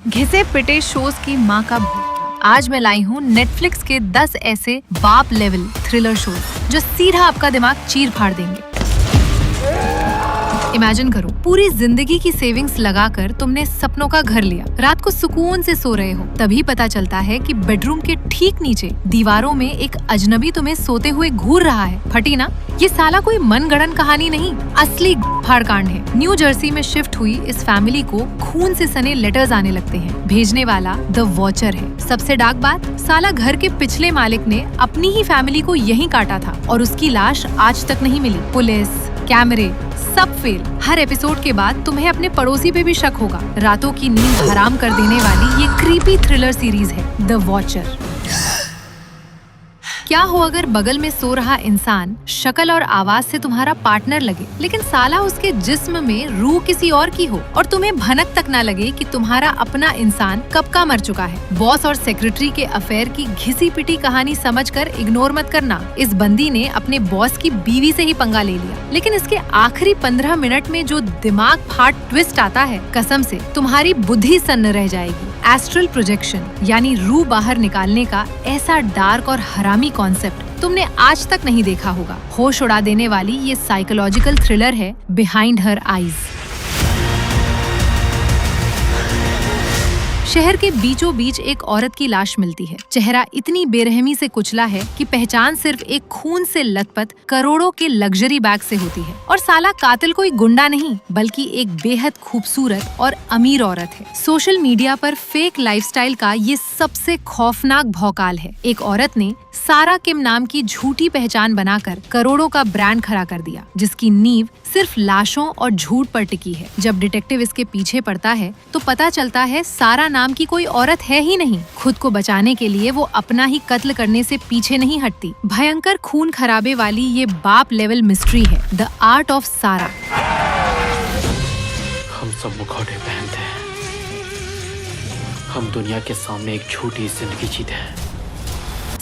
घिसे पिटे शोज की माँ का भूत। आज मैं लाई हूँ नेटफ्लिक्स के 10 ऐसे बाप लेवल थ्रिलर शोज जो सीधा आपका दिमाग चीर फाड़ देंगे। इमेजिन करो, पूरी जिंदगी की सेविंग्स लगाकर तुमने सपनों का घर लिया, रात को सुकून से सो रहे हो, तभी पता चलता है कि बेडरूम के ठीक नीचे दीवारों में एक अजनबी तुम्हें सोते हुए घूर रहा है। फटी ना? ये साला कोई मनगढ़ंत कहानी नहीं, असली फाड़कांड है। न्यू जर्सी में शिफ्ट हुई इस फैमिली को खून से सने लेटर्स आने लगते हैं। भेजने वाला द वॉचर है। सबसे डार्क बात, साला घर के पिछले मालिक ने अपनी ही फैमिली को यहीं काटा था और उसकी लाश आज तक नहीं मिली। पुलिस, कैमरे, सब फेल। हर एपिसोड के बाद तुम्हें अपने पड़ोसी पे भी शक होगा। रातों की नींद हराम कर देने वाली ये क्रीपी थ्रिलर सीरीज है द वॉचर। क्या हो अगर बगल में सो रहा इंसान शक्ल और आवाज से तुम्हारा पार्टनर लगे, लेकिन साला उसके जिस्म में रूह किसी और की हो और तुम्हें भनक तक ना लगे कि तुम्हारा अपना इंसान कब का मर चुका है। बॉस और सेक्रेटरी के अफेयर की घिसी पिटी कहानी समझकर इग्नोर मत करना। इस बंदी ने अपने बॉस की बीवी से ही पंगा ले लिया, लेकिन इसके आखिरी 15 मिनट में जो दिमाग फाड़ ट्विस्ट आता है, कसम से तुम्हारी बुद्धि सन्न रह जाएगी। एस्ट्रल प्रोजेक्शन यानी रूह बाहर निकालने का ऐसा डार्क और हरामी कॉन्सेप्ट तुमने आज तक नहीं देखा होगा। होश उड़ा देने वाली ये साइकोलॉजिकल थ्रिलर है बिहाइंड हर आईज। शहर के बीचों बीच एक औरत की लाश मिलती है। चेहरा इतनी बेरहमी से कुचला है कि पहचान सिर्फ एक खून से लथपथ करोड़ों के लग्जरी बैग से होती है। और साला कातिल कोई गुंडा नहीं, बल्कि एक बेहद खूबसूरत और अमीर औरत है। सोशल मीडिया पर फेक लाइफस्टाइल का ये सबसे खौफनाक भौकाल है। एक औरत ने सारा किम नाम की झूठी पहचान बनाकर करोड़ों का ब्रांड खड़ा कर दिया, जिसकी नींव सिर्फ लाशों और झूठ पर टिकी है। जब डिटेक्टिव इसके पीछे पड़ता है तो पता चलता है सारा नाम की कोई औरत है ही नहीं। खुद को बचाने के लिए वो अपना ही कत्ल करने से पीछे नहीं हटती। भयंकर खून खराबे वाली ये बाप लेवल मिस्ट्री है द आर्ट ऑफ सारा। हम सब मुखौटे पहनते हैं, हम दुनिया के सामने एक झूठी जिंदगी जीते हैं।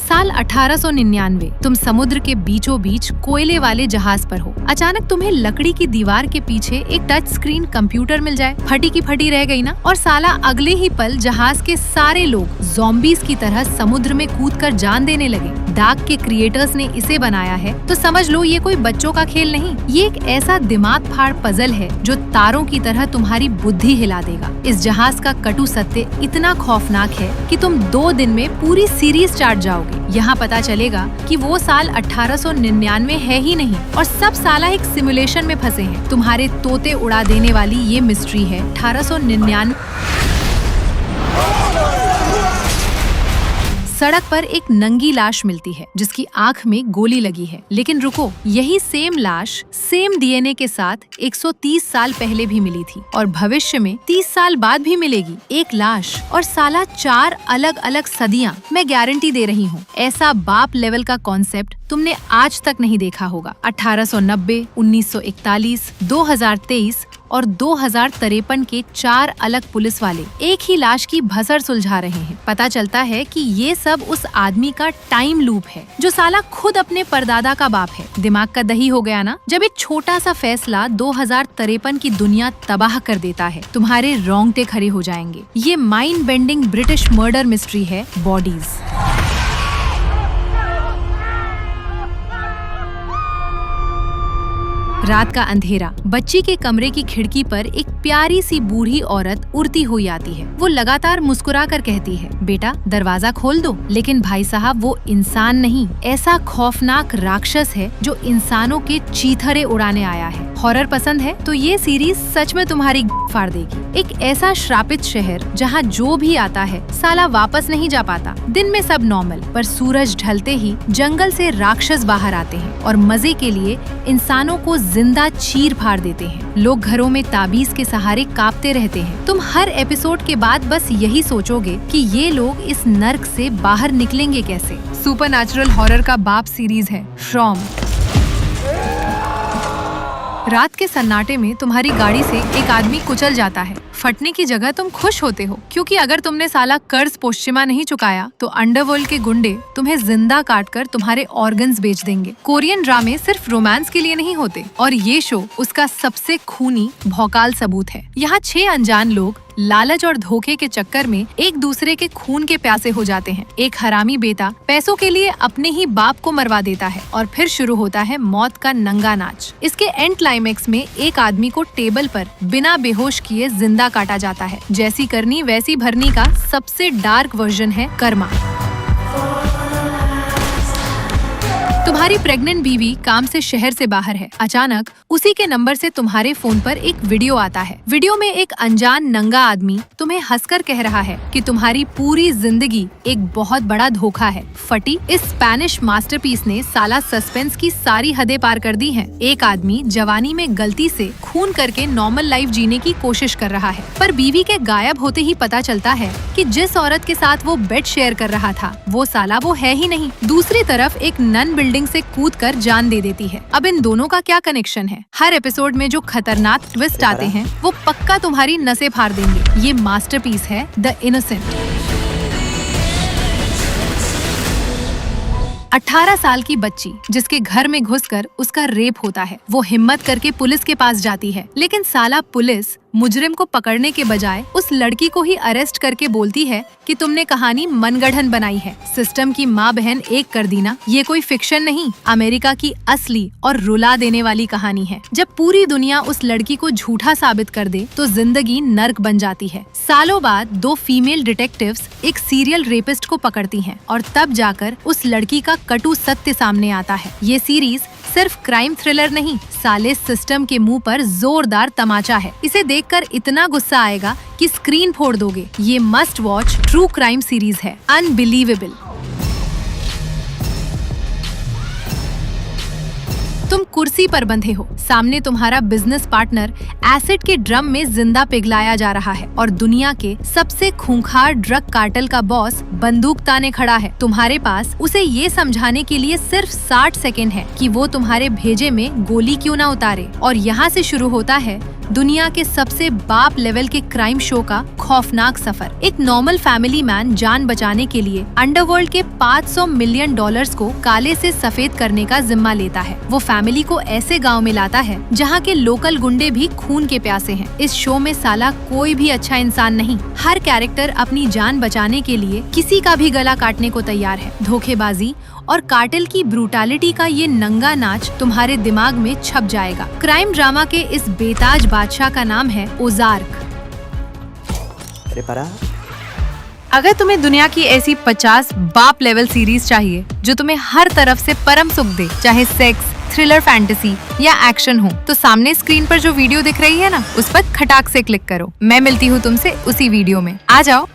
साल 1899, तुम समुद्र के बीचों बीच कोयले वाले जहाज पर हो। अचानक तुम्हें लकड़ी की दीवार के पीछे एक टच स्क्रीन कंप्यूटर मिल जाए। फटी की फटी रह गई ना? और साला अगले ही पल जहाज के सारे लोग ज़ॉम्बीज़ की तरह समुद्र में कूदकर जान देने लगे। डार्क के क्रिएटर्स ने इसे बनाया है तो समझ लो ये कोई बच्चों का खेल नहीं। ये एक ऐसा दिमाग फाड़ पजल है जो तारों की तरह तुम्हारी बुद्धि हिला देगा। इस जहाज का कटु सत्य इतना खौफनाक है कि तुम 2 दिन में पूरी सीरीज चाट जाओगे। यहाँ पता चलेगा कि वो साल 1899 है ही नहीं और सब साला एक सिमुलेशन में फंसे हैं। तुम्हारे तोते उड़ा देने वाली ये मिस्ट्री है 1899। सड़क पर एक नंगी लाश मिलती है जिसकी आंख में गोली लगी है। लेकिन रुको, यही सेम लाश सेम डीएनए के साथ 130 साल पहले भी मिली थी और भविष्य में 30 साल बाद भी मिलेगी। एक लाश और साला 4 अलग अलग सदियां। मैं गारंटी दे रही हूँ, ऐसा बाप लेवल का कॉन्सेप्ट तुमने आज तक नहीं देखा होगा। 1890, 1941, 2023 और 2053 के 4 अलग पुलिस वाले एक ही लाश की भसड़ सुलझा रहे हैं। पता चलता है कि ये सब उस आदमी का टाइम लूप है जो साला खुद अपने परदादा का बाप है। दिमाग का दही हो गया ना? जब एक छोटा सा फैसला 2053 की दुनिया तबाह कर देता है, तुम्हारे रोंगटे खड़े हो जाएंगे। ये mind bending British murder mystery है बॉडीज। रात का अंधेरा, बच्ची के कमरे की खिड़की पर एक प्यारी सी बूढ़ी औरत उड़ती हुई आती है। वो लगातार मुस्कुरा कर कहती है, बेटा दरवाजा खोल दो। लेकिन भाई साहब, वो इंसान नहीं, ऐसा खौफनाक राक्षस है जो इंसानों के चीथड़े उड़ाने आया है। हॉरर पसंद है तो ये सीरीज सच में तुम्हारी फाड़ देगी। एक ऐसा श्रापित शहर जहाँ जो भी आता है साला वापस नहीं जा पाता। दिन में सब नॉर्मल, पर सूरज ढलते ही जंगल से राक्षस बाहर आते हैं और मजे के लिए इंसानों को जिंदा चीर फाड़ देते हैं। लोग घरों में ताबीज के सहारे कांपते रहते हैं। तुम हर एपिसोड के बाद बस यही सोचोगे कि ये लोग इस नर्क से बाहर निकलेंगे कैसे। सुपरनैचुरल हॉरर का बाप सीरीज है फ्रॉम। रात के सन्नाटे में तुम्हारी गाड़ी से एक आदमी कुचल जाता है। फटने की जगह तुम खुश होते हो, क्योंकि अगर तुमने साला कर्ज पोश्चिमा नहीं चुकाया तो अंडरवर्ल्ड के गुंडे तुम्हें जिंदा काटकर तुम्हारे ऑर्गन्स बेच देंगे। कोरियन ड्रामे सिर्फ रोमांस के लिए नहीं होते और ये शो उसका सबसे खूनी भौकाल सबूत है। यहाँ 6 अनजान लोग लालच और धोखे के चक्कर में एक दूसरे के खून के प्यासे हो जाते हैं। एक हरामी बेटा पैसों के लिए अपने ही बाप को मरवा देता है और फिर शुरू होता है मौत का नंगा नाच। इसके एंड क्लाइमेक्स में एक आदमी को टेबल पर बिना बेहोश किए जिंदा काटा जाता है। जैसी करनी वैसी भरनी का सबसे डार्क वर्जन है कर्मा। तुम्हारी प्रेग्नेंट बीवी काम से शहर से बाहर है। अचानक उसी के नंबर से तुम्हारे फोन पर एक वीडियो आता है। वीडियो में एक अनजान नंगा आदमी तुम्हें हंसकर कह रहा है कि तुम्हारी पूरी जिंदगी एक बहुत बड़ा धोखा है। फटी इस स्पेनिश मास्टरपीस ने साला सस्पेंस की सारी हदें पार कर दी हैं। एक आदमी जवानी में गलती से खून करके नॉर्मल लाइफ जीने की कोशिश कर रहा है, पर बीवी के गायब होते ही पता चलता है कि जिस औरत के साथ वो बेड शेयर कर रहा था वो साला वो है ही नहीं। दूसरी तरफ एक नन बिल्डिंग से कूदकर जान दे देती है। अब इन दोनों का क्या कनेक्शन है? हर एपिसोड में जो खतरनाक ट्विस्ट आते हैं वो पक्का तुम्हारी नसें फाड़ देंगे। ये मास्टरपीस है द इनोसेंट। 18 साल की बच्ची जिसके घर में घुसकर उसका रेप होता है, वो हिम्मत करके पुलिस के पास जाती है, लेकिन साला पुलिस मुजरिम को पकड़ने के बजाय उस लड़की को ही अरेस्ट करके बोलती है कि तुमने कहानी मनगढ़ंत बनाई है, सिस्टम की माँ बहन एक कर दी ना। ये कोई फिक्शन नहीं, अमेरिका की असली और रुला देने वाली कहानी है। जब पूरी दुनिया उस लड़की को झूठा साबित कर दे तो जिंदगी नर्क बन जाती है। सालों बाद 2 फीमेल डिटेक्टिव्स एक सीरियल रेपिस्ट को पकड़ती हैं और तब जाकर उस लड़की का कटु सत्य सामने आता है। ये सीरीज सिर्फ क्राइम थ्रिलर नहीं, साले सिस्टम के मुंह पर जोरदार तमाचा है। इसे देखकर इतना गुस्सा आएगा कि स्क्रीन फोड़ दोगे। ये must watch true crime series है, अनबिलीवेबल। तुम कुर्सी पर बंधे हो, सामने तुम्हारा बिजनेस पार्टनर एसिड के ड्रम में जिंदा पिघलाया जा रहा है और दुनिया के सबसे खूंखार ड्रग कार्टेल का बॉस बंदूक ताने खड़ा है। तुम्हारे पास उसे ये समझाने के लिए सिर्फ 60 सेकेंड है कि वो तुम्हारे भेजे में गोली क्यों ना उतारे। और यहाँ से शुरू होता है दुनिया के सबसे बाप लेवल के क्राइम शो का खौफनाक सफर। एक नॉर्मल फैमिली मैन जान बचाने के लिए अंडरवर्ल्ड के $500 मिलियन को काले से सफेद करने का जिम्मा लेता है। वो फैमिली को ऐसे गांव में लाता है जहां के लोकल गुंडे भी खून के प्यासे हैं। इस शो में साला कोई भी अच्छा इंसान नहीं, हर कैरेक्टर अपनी जान बचाने के लिए किसी का भी गला काटने को तैयार है। धोखेबाजी और कार्टेल की ब्रूटैलिटी का ये नंगा नाच तुम्हारे दिमाग में छप जाएगा। क्राइम ड्रामा के इस बेताज बादशाह का नाम है ओजार्क। अगर तुम्हें दुनिया की ऐसी 50 बाप लेवल सीरीज चाहिए जो तुम्हें हर तरफ से परम सुख दे, चाहे सेक्स, थ्रिलर, फैंटेसी या एक्शन हो, तो सामने स्क्रीन पर जो वीडियो दिख रही है ना, उस पर खटाक से क्लिक करो। मैं मिलती हूँ तुमसे उसी वीडियो में। आ जाओ।